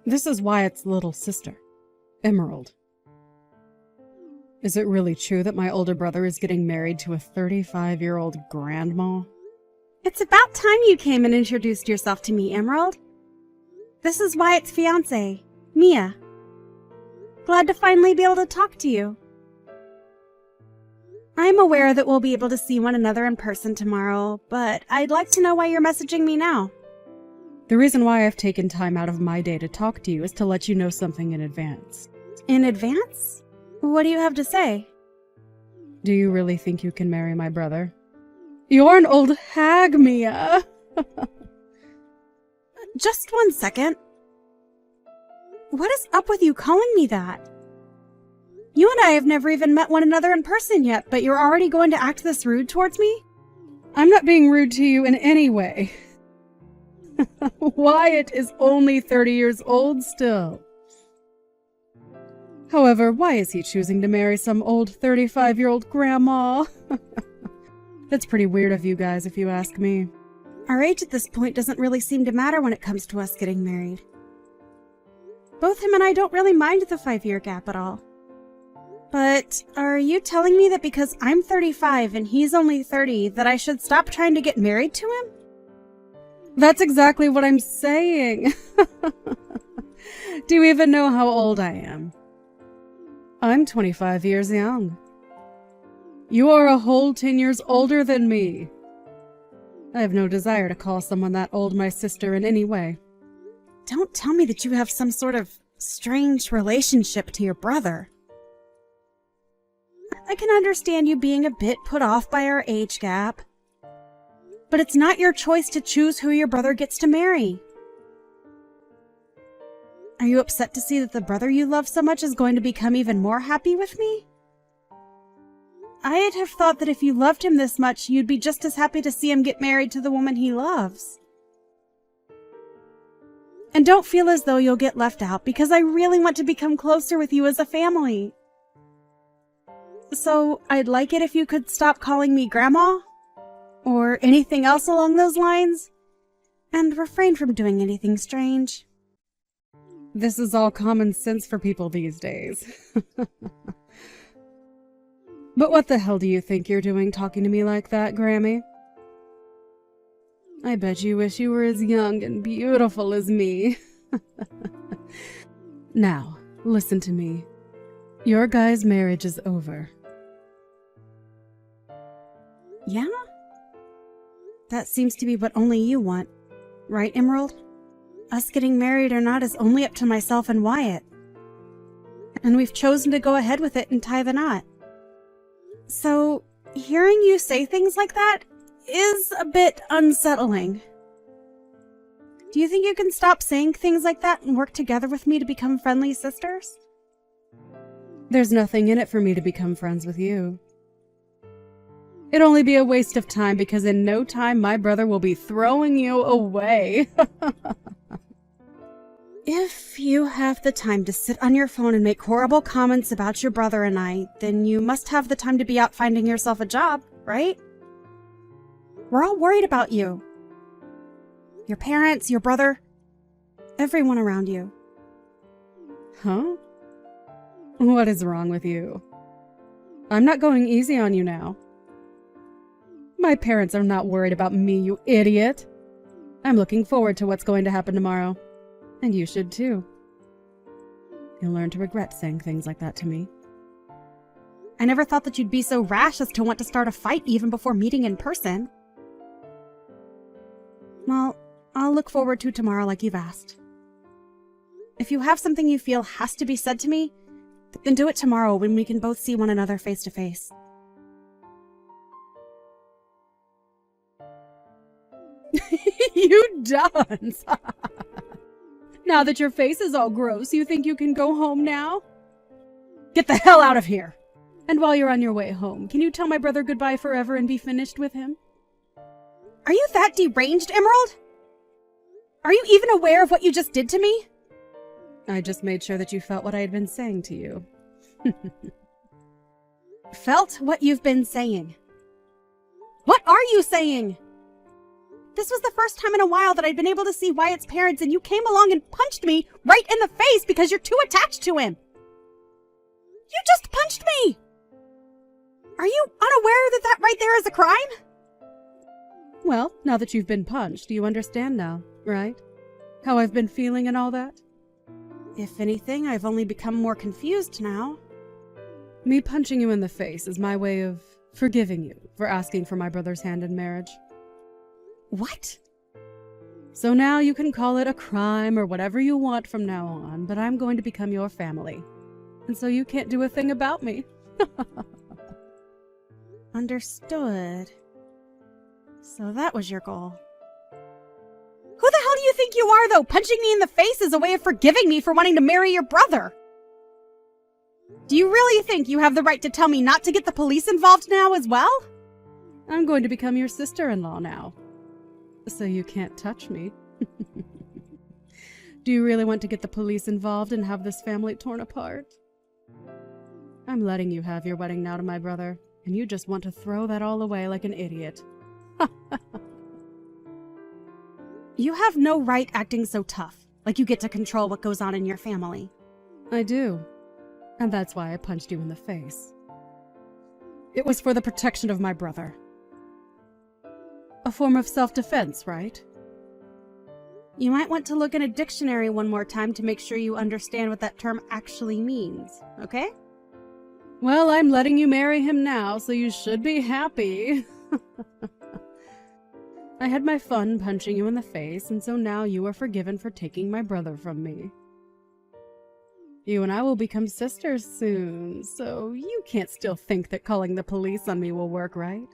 This is Wyatt's little sister, Emerald. Is it really true that my older brother is getting married to a 35-year-old grandma? It's about time you came and introduced yourself to me, Emerald. This is Wyatt's fiancé, Mia. Glad to finally be able to talk to you. I'm aware that we'll be able to see one another in person tomorrow, but I'd like to know why you're messaging me now. The reason why I've taken time out of my day to talk to you is to let you know something in advance. In advance? What do you have to say? Do you really think you can marry my brother? You're an old hag, Mia! Just 1 second. What is up with you calling me that? You and I have never even met one another in person yet, but you're already going to act this rude towards me? I'm not being rude to you in any way. Wyatt is only 30 years old still. However, why is he choosing to marry some old 35-year-old grandma? That's pretty weird of you guys, if you ask me. Our age at this point doesn't really seem to matter when it comes to us getting married. Both him and I don't really mind the 5-year gap at all. But are you telling me that because I'm 35 and he's only 30, that I should stop trying to get married to him? That's exactly what I'm saying. Do you even know how old I am? I'm 25 years young. You are a whole 10 years older than me. I have no desire to call someone that old my sister in any way. Don't tell me that you have some sort of strange relationship to your brother. I can understand you being a bit put off by our age gap, but it's not your choice to choose who your brother gets to marry. Are you upset to see that the brother you love so much is going to become even more happy with me? I'd have thought that if you loved him this much, you'd be just as happy to see him get married to the woman he loves. And don't feel as though you'll get left out, because I really want to become closer with you as a family. So I'd like it if you could stop calling me Grandma, or anything else along those lines, and refrain from doing anything strange. This is all common sense for people these days. But what the hell do you think you're doing talking to me like that, Grammy? I bet you wish you were as young and beautiful as me. Now, listen to me. Your guy's marriage is over. Yeah? That seems to be what only you want, right, Emerald? Us getting married or not is only up to myself and Wyatt. And we've chosen to go ahead with it and tie the knot. So, hearing you say things like that is a bit unsettling. Do you think you can stop saying things like that and work together with me to become friendly sisters? There's nothing in it for me to become friends with you. It'd only be a waste of time because in no time my brother will be throwing you away. If you have the time to sit on your phone and make horrible comments about your brother and I, then you must have the time to be out finding yourself a job, right? We're all worried about you. Your parents, your brother, everyone around you. Huh? What is wrong with you? I'm not going easy on you now. My parents are not worried about me, you idiot. I'm looking forward to what's going to happen tomorrow. And you should too. You'll learn to regret saying things like that to me. I never thought that you'd be so rash as to want to start a fight even before meeting in person. Well, I'll look forward to tomorrow like you've asked. If you have something you feel has to be said to me, then do it tomorrow when we can both see one another face to face. You dunce! Now that your face is all gross, you think you can go home now? Get the hell out of here! And while you're on your way home, can you tell my brother goodbye forever and be finished with him? Are you that deranged, Emerald? Are you even aware of what you just did to me? I just made sure that you felt what I had been saying to you. Felt what you've been saying? What are you saying? This was the first time in a while that I'd been able to see Wyatt's parents, and you came along and punched me right in the face because you're too attached to him. You just punched me! Are you unaware that that right there is a crime? Well, now that you've been punched, you understand now, right? How I've been feeling and all that? If anything, I've only become more confused now. Me punching you in the face is my way of forgiving you for asking for my brother's hand in marriage. What? So now you can call it a crime or whatever you want from now on, but I'm going to become your family. And so you can't do a thing about me. Understood. So that was your goal. Who the hell do you think you are, though? Punching me in the face is a way of forgiving me for wanting to marry your brother. Do you really think you have the right to tell me not to get the police involved now as well? I'm going to become your sister-in-law now. So you can't touch me. Do you really want to get the police involved and have this family torn apart? I'm letting you have your wedding now to my brother, and you just want to throw that all away like an idiot. You have no right acting so tough, like you get to control what goes on in your family. I do. And that's why I punched you in the face. It was for the protection of my brother. A form of self-defense, right? You might want to look in a dictionary one more time to make sure you understand what that term actually means, okay? Well, I'm letting you marry him now, so you should be happy. I had my fun punching you in the face, and so now you are forgiven for taking my brother from me. You and I will become sisters soon, so you can't still think that calling the police on me will work, right?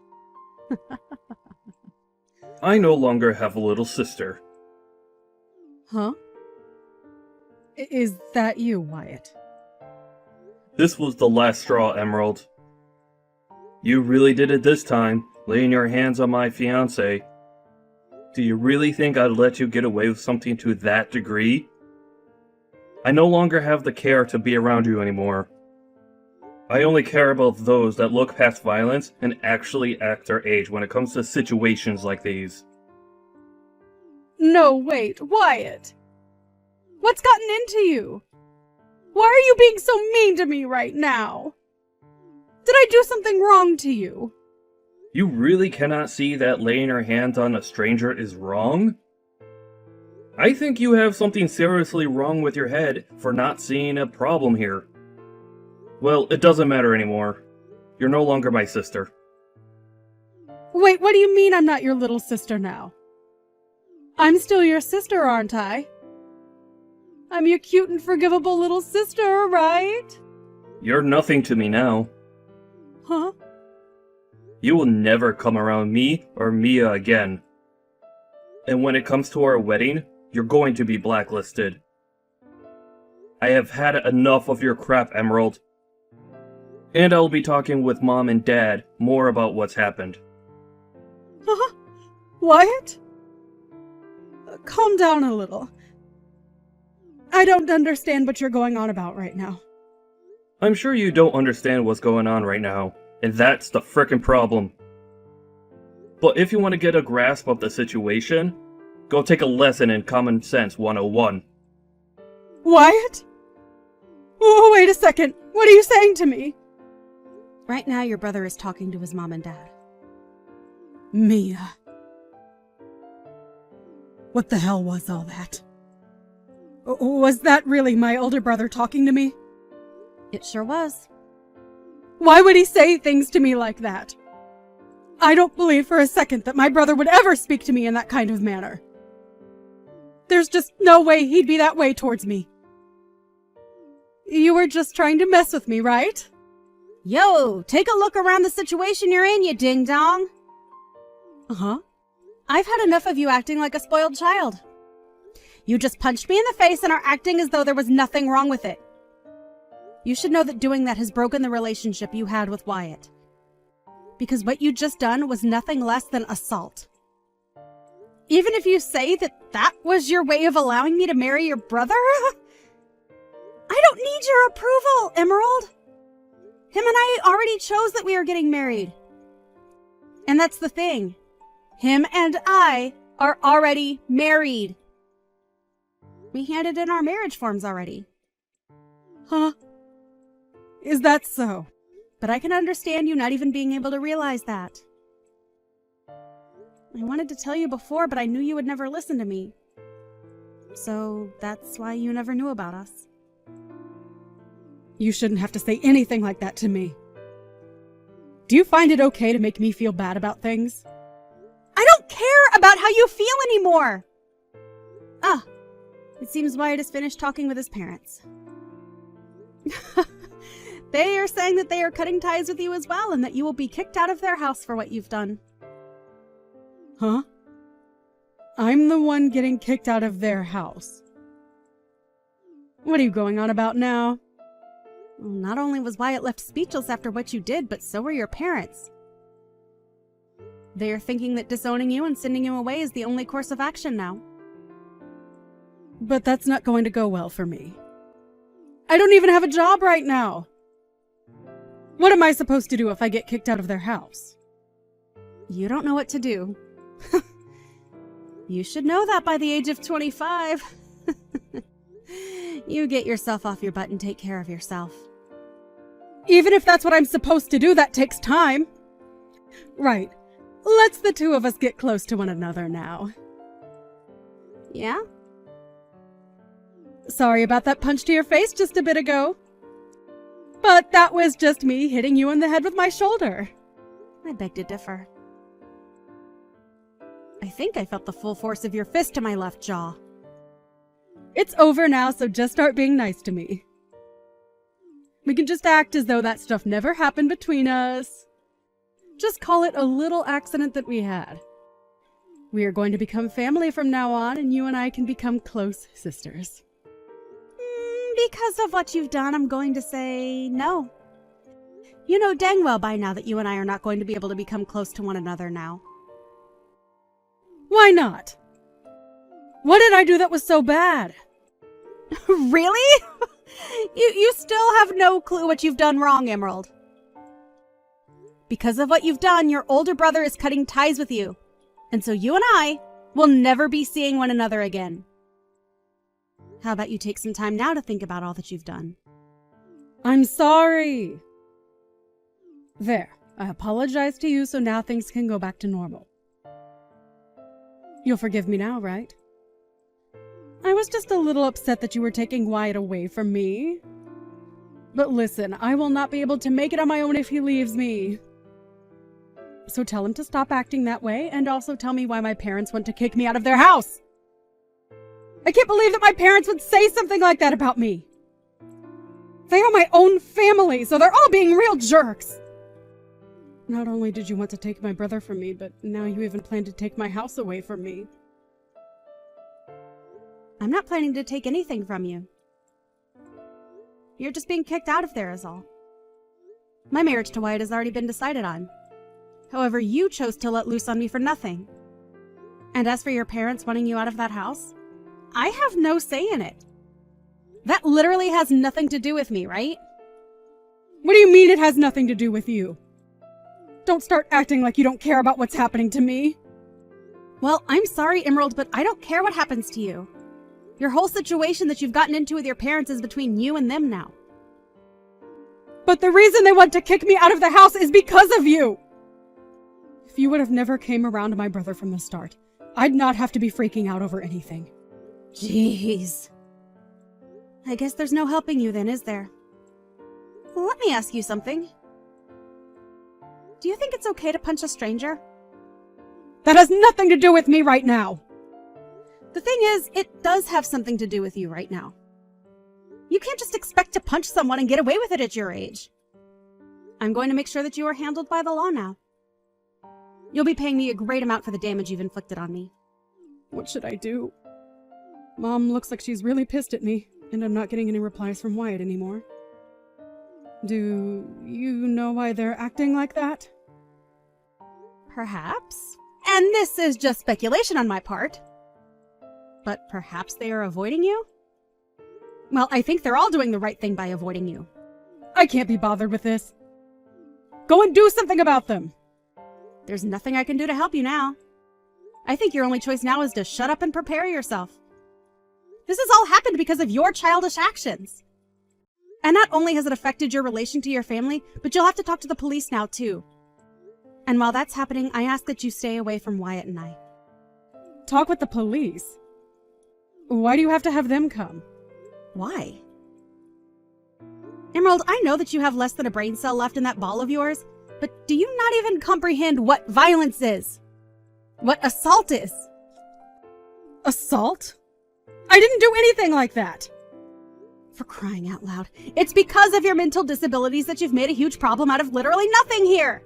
I no longer have a little sister. Huh? Is that you, Wyatt? This was the last straw, Emerald. You really did it this time, laying your hands on my fiancé. Do you really think I'd let you get away with something to that degree? I no longer have the care to be around you anymore. I only care about those that look past violence and actually act their age when it comes to situations like these. No, wait, Wyatt! What's gotten into you? Why are you being so mean to me right now? Did I do something wrong to you? You really cannot see that laying your hands on a stranger is wrong? I think you have something seriously wrong with your head for not seeing a problem here. Well, it doesn't matter anymore. You're no longer my sister. Wait, what do you mean I'm not your little sister now? I'm still your sister, aren't I? I'm your cute and forgivable little sister, right? You're nothing to me now. Huh? You will never come around me or Mia again. And when it comes to our wedding, you're going to be blacklisted. I have had enough of your crap, Emerald. And I'll be talking with Mom and Dad more about what's happened. Huh? Wyatt? Calm down a little. I don't understand what you're going on about right now. I'm sure you don't understand what's going on right now, and that's the frickin' problem. But if you want to get a grasp of the situation, go take a lesson in Common Sense 101. Wyatt? Oh, wait a second. What are you saying to me? Right now, your brother is talking to his mom and dad. Mia. What the hell was all that? Was that really my older brother talking to me? It sure was. Why would he say things to me like that? I don't believe for a second that my brother would ever speak to me in that kind of manner. There's just no way he'd be that way towards me. You were just trying to mess with me, right? Yo, take a look around the situation you're in, you ding-dong. Uh-huh. I've had enough of you acting like a spoiled child. You just punched me in the face and are acting as though there was nothing wrong with it. You should know that doing that has broken the relationship you had with Wyatt. Because what you just done was nothing less than assault. Even if you say that that was your way of allowing me to marry your brother, I don't need your approval, Emerald. Him and I already chose that we are getting married. And that's the thing. Him and I are already married. We handed in our marriage forms already. Huh? Is that so? But I can understand you not even being able to realize that. I wanted to tell you before, but I knew you would never listen to me. So that's why you never knew about us. You shouldn't have to say anything like that to me. Do you find it okay to make me feel bad about things? I don't care about how you feel anymore! Ah, it seems Wyatt has finished talking with his parents. They are saying that they are cutting ties with you as well and that you will be kicked out of their house for what you've done. Huh? I'm the one getting kicked out of their house. What are you going on about now? Well, not only was Wyatt left speechless after what you did, but so were your parents. They are thinking that disowning you and sending you away is the only course of action now. But that's not going to go well for me. I don't even have a job right now. What am I supposed to do if I get kicked out of their house? You don't know what to do. You should know that by the age of 25. You get yourself off your butt and take care of yourself. Even if that's what I'm supposed to do, that takes time. Right. Let's the two of us get close to one another now. Yeah? Sorry about that punch to your face just a bit ago. But that was just me hitting you in the head with my shoulder. I beg to differ. I think I felt the full force of your fist to my left jaw. It's over now, so just start being nice to me. We can just act as though that stuff never happened between us. Just call it a little accident that we had. We are going to become family from now on, and you and I can become close sisters. Because of what you've done, I'm going to say no. You know dang well by now that you and I are not going to be able to become close to one another now. Why not? What did I do that was so bad? Really? You still have no clue what you've done wrong, Emerald. Because of what you've done, your older brother is cutting ties with you. And so you and I will never be seeing one another again. How about you take some time now to think about all that you've done? I'm sorry. There, I apologize to you, so now things can go back to normal. You'll forgive me now, right? I was just a little upset that you were taking Wyatt away from me. But listen, I will not be able to make it on my own if he leaves me. So tell him to stop acting that way, and also tell me why my parents want to kick me out of their house. I can't believe that my parents would say something like that about me. They are my own family, so they're all being real jerks. Not only did you want to take my brother from me, but now you even plan to take my house away from me. I'm not planning to take anything from you. You're just being kicked out of there is all. My marriage to Wyatt has already been decided on. However, you chose to let loose on me for nothing. And as for your parents wanting you out of that house, I have no say in it. That literally has nothing to do with me, right? What do you mean it has nothing to do with you? Don't start acting like you don't care about what's happening to me. Well, I'm sorry, Emerald, but I don't care what happens to you. Your whole situation that you've gotten into with your parents is between you and them now. But the reason they want to kick me out of the house is because of you! If you would have never came around my brother from the start, I'd not have to be freaking out over anything. Jeez. I guess there's no helping you then, is there? Well, let me ask you something. Do you think it's okay to punch a stranger? That has nothing to do with me right now! The thing is, it does have something to do with you right now. You can't just expect to punch someone and get away with it at your age. I'm going to make sure that you are handled by the law now. You'll be paying me a great amount for the damage you've inflicted on me. What should I do? Mom looks like she's really pissed at me, and I'm not getting any replies from Wyatt anymore. Do you know why they're acting like that? Perhaps. And this is just speculation on my part. But perhaps they are avoiding you? Well, I think they're all doing the right thing by avoiding you. I can't be bothered with this. Go and do something about them! There's nothing I can do to help you now. I think your only choice now is to shut up and prepare yourself. This has all happened because of your childish actions. And not only has it affected your relation to your family, but you'll have to talk to the police now too. And while that's happening, I ask that you stay away from Wyatt and I. Talk with the police? Why do you have to have them come? Why? Emerald, I know that you have less than a brain cell left in that ball of yours, but do you not even comprehend what violence is? What assault is? Assault? I didn't do anything like that! For crying out loud. It's because of your mental disabilities that you've made a huge problem out of literally nothing here!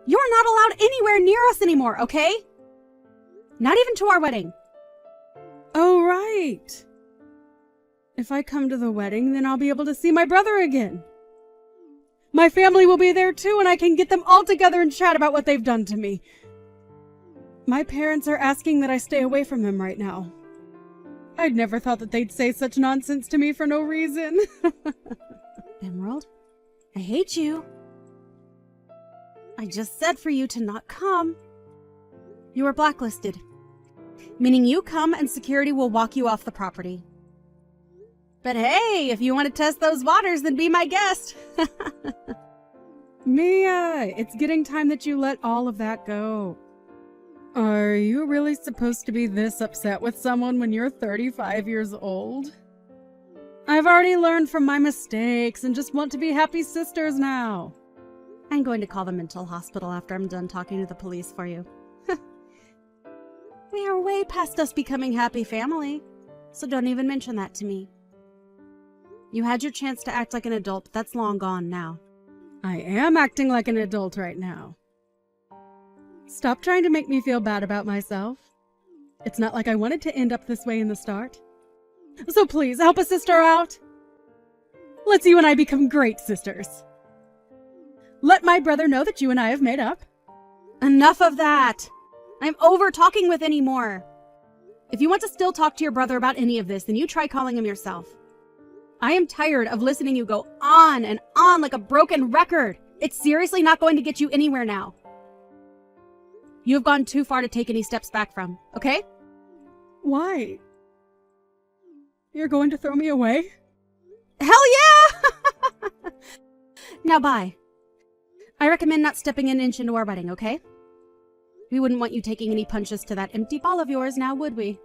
You're not allowed anywhere near us anymore, okay? Not even to our wedding. Oh, right. If I come to the wedding, then I'll be able to see my brother again. My family will be there too, and I can get them all together and chat about what they've done to me. My parents are asking that I stay away from them right now. I'd never thought that they'd say such nonsense to me for no reason. Emerald, I hate you. I just said for you to not come. You are blacklisted, meaning you come and security will walk you off the property. But hey, if you want to test those waters, then be my guest. Mia, it's getting time that you let all of that go. Are you really supposed to be this upset with someone when you're 35 years old? I've already learned from my mistakes and just want to be happy sisters now. I'm going to call the mental hospital after I'm done talking to the police for you. We are way past us becoming happy family, so don't even mention that to me. You had your chance to act like an adult, but that's long gone now. I am acting like an adult right now. Stop trying to make me feel bad about myself. It's not like I wanted to end up this way in the start. So please, help a sister out. Let's you and I become great sisters. Let my brother know that you and I have made up. Enough of that! I'm over talking with anymore. If you want to still talk to your brother about any of this, then you try calling him yourself. I am tired of listening you go on and on like a broken record. It's seriously not going to get you anywhere now. You have gone too far to take any steps back from, okay? Why? You're going to throw me away? Hell yeah! Now bye. I recommend not stepping an inch into our wedding, okay? We wouldn't want you taking any punches to that empty ball of yours now, would we?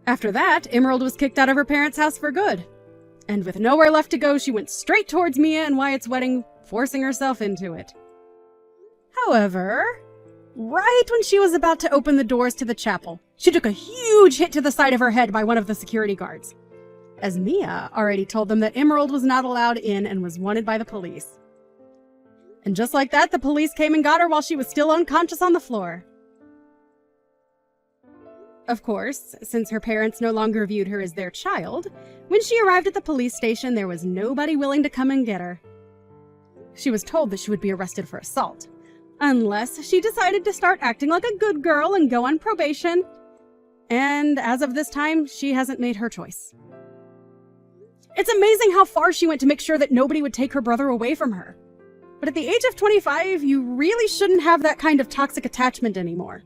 After that, Emerald was kicked out of her parents' house for good. And with nowhere left to go, she went straight towards Mia and Wyatt's wedding, forcing herself into it. However, right when she was about to open the doors to the chapel, she took a huge hit to the side of her head by one of the security guards, as Mia already told them that Emerald was not allowed in and was wanted by the police. And just like that, the police came and got her while she was still unconscious on the floor. Of course, since her parents no longer viewed her as their child, when she arrived at the police station, there was nobody willing to come and get her. She was told that she would be arrested for assault, unless she decided to start acting like a good girl and go on probation. And as of this time, she hasn't made her choice. It's amazing how far she went to make sure that nobody would take her brother away from her. But at the age of 25, you really shouldn't have that kind of toxic attachment anymore.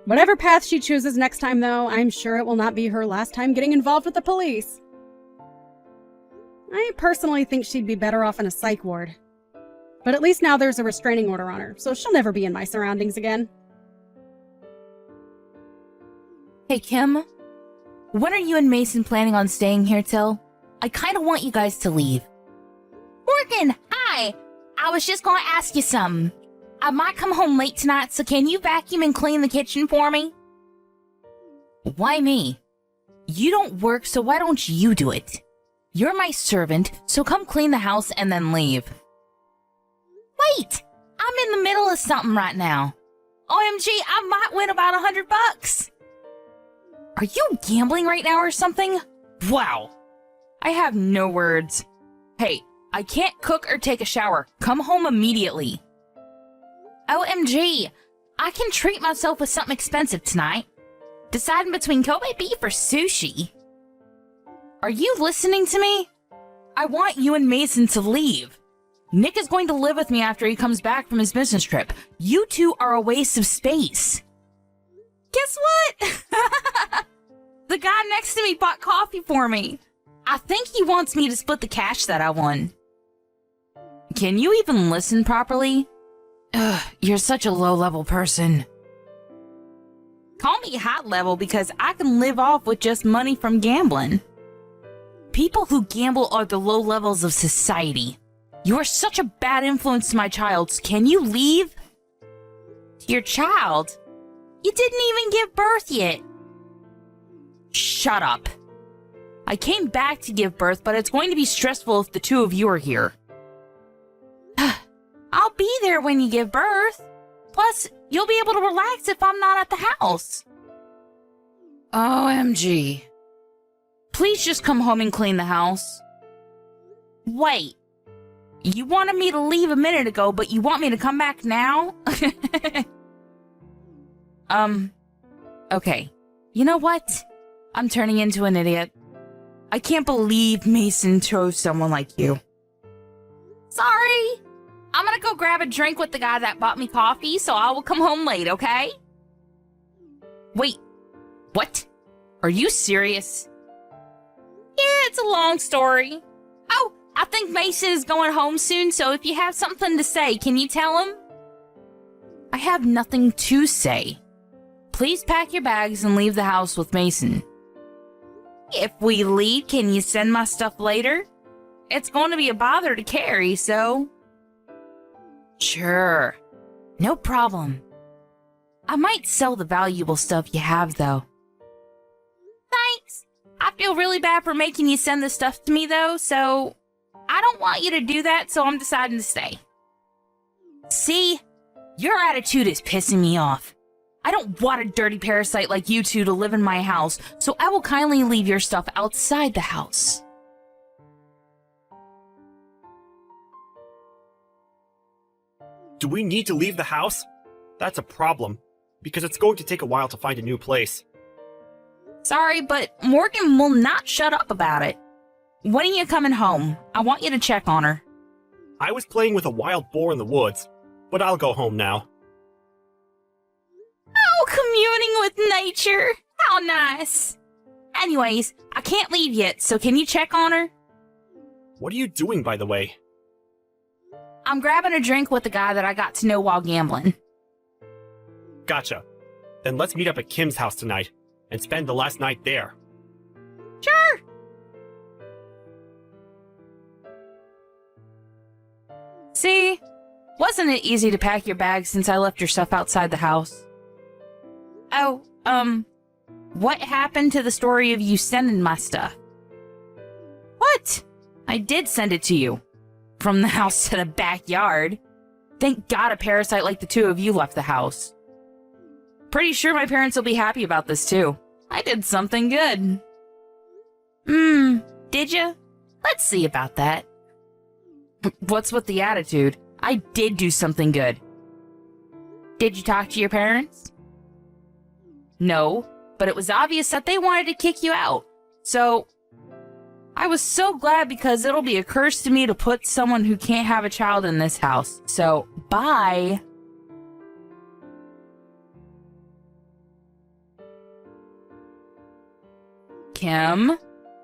Whatever path she chooses next time, though, I'm sure it will not be her last time getting involved with the police. I personally think she'd be better off in a psych ward. But at least now there's a restraining order on her, so she'll never be in my surroundings again. Hey, Kim. When are you and Mason planning on staying here till? I kind of want you guys to leave. Morgan, hi! I was just going to ask you something. I might come home late tonight, so can you vacuum and clean the kitchen for me? Why me? You don't work, so why don't you do it? You're my servant, so come clean the house and then leave. Wait! I'm in the middle of something right now. OMG, I might win about $100. Are you gambling right now or something? Wow. I have no words. Hey, I can't cook or take a shower. Come home immediately. OMG, I can treat myself with something expensive tonight. Deciding between Kobe beef or sushi. Are you listening to me? I want you and Mason to leave. Nick is going to live with me after he comes back from his business trip. You two are a waste of space. Guess what? The guy next to me bought coffee for me. I think he wants me to split the cash that I won. Can you even listen properly? Ugh, you're such a low-level person. Call me high-level because I can live off with just money from gambling. People who gamble are the low levels of society. You are such a bad influence to my child. Can you leave? Your child? You didn't even give birth yet. Shut up. I came back to give birth, but it's going to be stressful if the two of you are here. I'll be there when you give birth. Plus, you'll be able to relax if I'm not at the house. OMG. Please just come home and clean the house. Wait. You wanted me to leave a minute ago, but you want me to come back now? Okay. You know what? I'm turning into an idiot. I can't believe Mason chose someone like you. Sorry. I'm gonna go grab a drink with the guy that bought me coffee, so I will come home late, okay? Wait. What? Are you serious? Yeah, it's a long story. Oh, I think Mason is going home soon, so if you have something to say, can you tell him? I have nothing to say. Please pack your bags and leave the house with Mason. If we leave, can you send my stuff later? It's going to be a bother to carry, so... Sure. No problem. I might sell the valuable stuff you have, though. Thanks. I feel really bad for making you send the stuff to me, though, so... I don't want you to do that, so I'm deciding to stay. See? Your attitude is pissing me off. I don't want a dirty parasite like you two to live in my house, so I will kindly leave your stuff outside the house. Do we need to leave the house? That's a problem, because it's going to take a while to find a new place. Sorry, but Morgan will not shut up about it. When are you coming home? I want you to check on her. I was playing with a wild boar in the woods, but I'll go home now. Oh, communing with nature. How nice. Anyways, I can't leave yet, so can you check on her? What are you doing, by the way? I'm grabbing a drink with the guy that I got to know while gambling. Gotcha. Then let's meet up at Kim's house tonight, and spend the last night there. Sure. See? Wasn't it easy to pack your bags since I left your stuff outside the house? Oh, what happened to the story of you sending my stuff? What? I did send it to you. From the house to the backyard. Thank God a parasite like the two of you left the house. Pretty sure my parents will be happy about this too. I did something good. Did ya? Let's see about that. What's with the attitude? I did do something good. Did you talk to your parents? No, but it was obvious that they wanted to kick you out. So, I was so glad because it'll be a curse to me to put someone who can't have a child in this house. So, bye. Kim,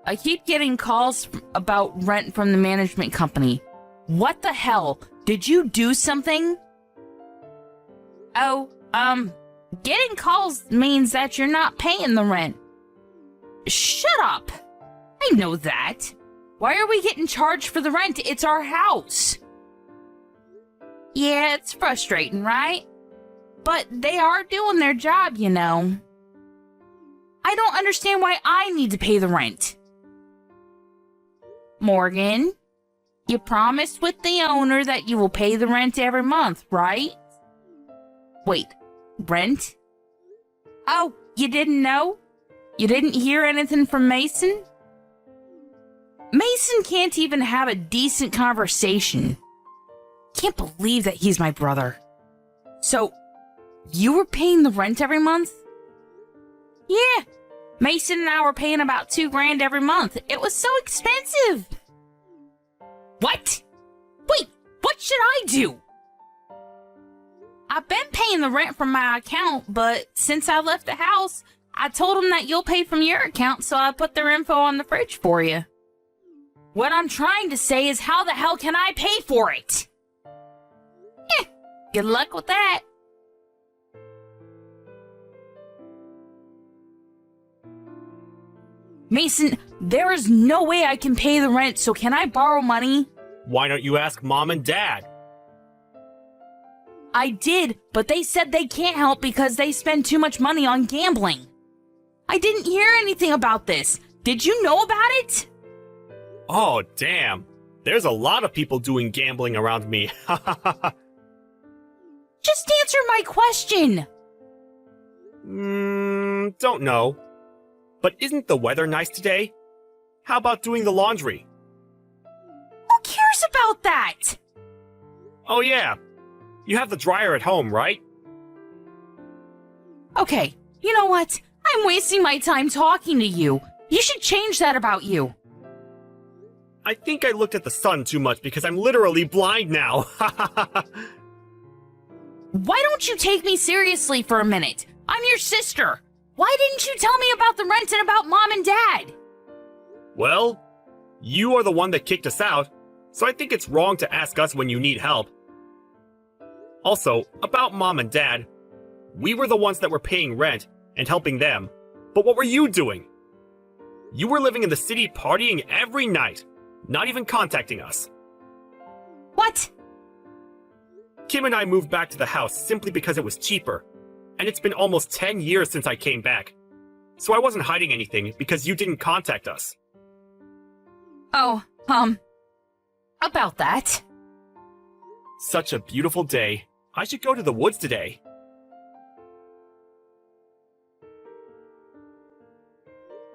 I keep getting calls about rent from the management company. What the hell? Did you do something? Oh, getting calls means that you're not paying the rent. Shut up! I know that. Why are we getting charged for the rent? It's our house. Yeah, it's frustrating, right? But they are doing their job, you know. I don't understand why I need to pay the rent. Morgan, you promised with the owner that you will pay the rent every month, right? Wait, rent? Oh, you didn't know? You didn't hear anything from Mason? Mason can't even have a decent conversation. Can't believe that he's my brother. So, you were paying the rent every month? Yeah, Mason and I were paying about $2,000 every month. It was so expensive. What? Wait, what should I do? I've been paying the rent from my account, but since I left the house, I told them that you'll pay from your account, so I put their info on the fridge for you. What I'm trying to say is, how the hell can I pay for it? Good luck with that. Mason, there is no way I can pay the rent, so can I borrow money? Why don't you ask Mom and Dad? I did, but they said they can't help because they spend too much money on gambling. I didn't hear anything about this. Did you know about it? Oh, damn. There's a lot of people doing gambling around me. Just answer my question. Don't know. But isn't the weather nice today? How about doing the laundry? Who cares about that? Oh yeah. You have the dryer at home, right? Okay, you know what? I'm wasting my time talking to you. You should change that about you. I think I looked at the sun too much because I'm literally blind now. Why don't you take me seriously for a minute? I'm your sister. Why didn't you tell me about the rent and about Mom and Dad? Well, you are the one that kicked us out, so I think it's wrong to ask us when you need help. Also, about Mom and Dad, we were the ones that were paying rent and helping them, but what were you doing? You were living in the city partying every night, not even contacting us. What? Kim and I moved back to the house simply because it was cheaper, and it's been almost 10 years since I came back. So I wasn't hiding anything because you didn't contact us. Oh, about that. Such a beautiful day. I should go to the woods today.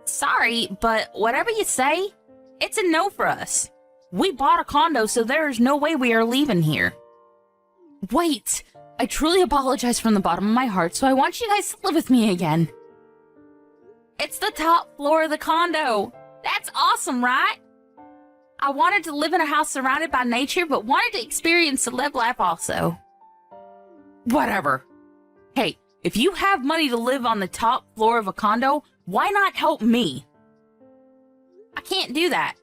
Sorry, but whatever you say, it's a no for us. We bought a condo, so there is no way we are leaving here. Wait, I truly apologize from the bottom of my heart, so I want you guys to live with me again. It's the top floor of the condo. That's awesome, right? I wanted to live in a house surrounded by nature, but wanted to experience the live life also. Whatever. Hey, if you have money to live on the top floor of a condo, why not help me? I can't do that.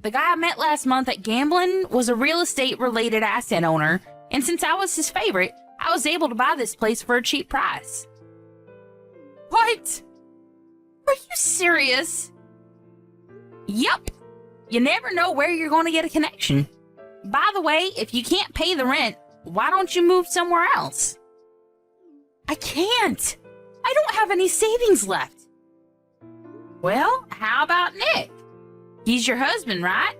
The guy I met last month at gambling was a real estate related asset owner, and since I was his favorite, I was able to buy this place for a cheap price. What? Are you serious? Yup. You never know where you're going to get a connection. By the way, if you can't pay the rent, why don't you move somewhere else? I can't. I don't have any savings left. Well, how about Nick? He's your husband, right?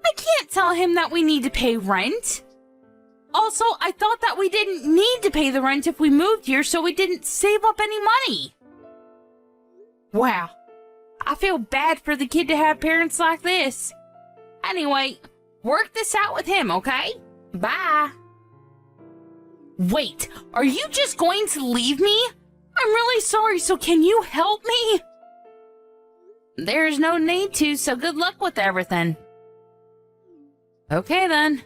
I can't tell him that we need to pay rent. Also, I thought that we didn't need to pay the rent if we moved here, so we didn't save up any money. Wow. I feel bad for the kid to have parents like this. Anyway, work this out with him, okay? Bye. Wait, are you just going to leave me? I'm really sorry, so can you help me? There's no need to, so good luck with everything. Okay then.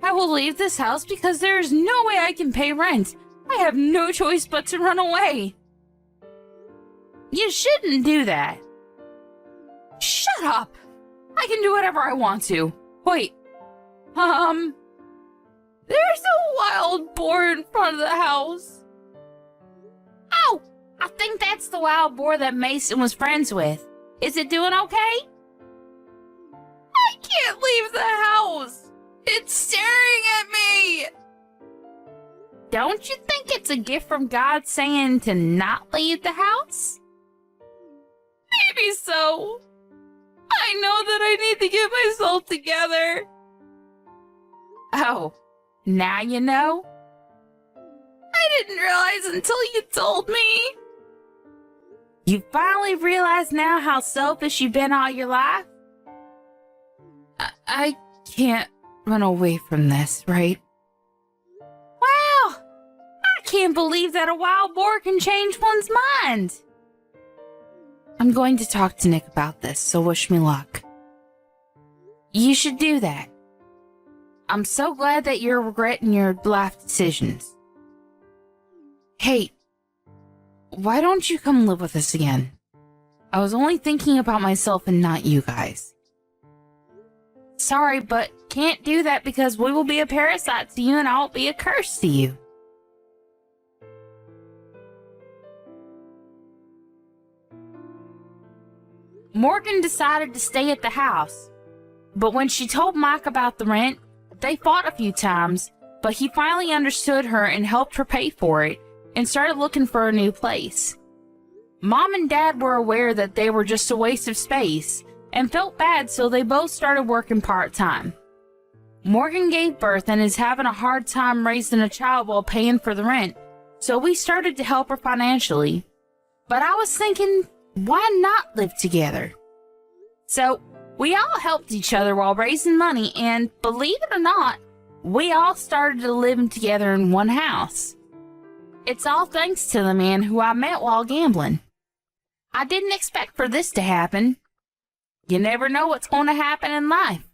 I will leave this house because there is no way I can pay rent. I have no choice but to run away. You shouldn't do that. Shut up! I can do whatever I want to. Wait. There's a wild boar in front of the house. Oh! I think that's the wild boar that Mason was friends with. Is it doing okay? I can't leave the house! It's staring at me! Don't you think it's a gift from God saying to not leave the house? Maybe so. I know that I need to get myself together. Oh, now you know? I didn't realize until you told me. You finally realize now how selfish you've been all your life? I can't run away from this, right? Wow! I can't believe that a wild boar can change one's mind. I'm going to talk to Nick about this, so wish me luck. You should do that. I'm so glad that you're regretting your life decisions. Hey, why don't you come live with us again? I was only thinking about myself and not you guys. Sorry, but can't do that because we will be a parasite to you and I'll be a curse to you. Morgan decided to stay at the house, but when she told Mike about the rent, they fought a few times, but he finally understood her and helped her pay for it and started looking for a new place. Mom and Dad were aware that they were just a waste of space and felt bad, so they both started working part-time. Morgan gave birth and is having a hard time raising a child while paying for the rent, so we started to help her financially. But I was thinking, why not live together? So we all helped each other while raising money, and believe it or not, we all started to live together in one house. It's all thanks to the man who I met while gambling. I didn't expect for this to happen. You never know what's going to happen in life.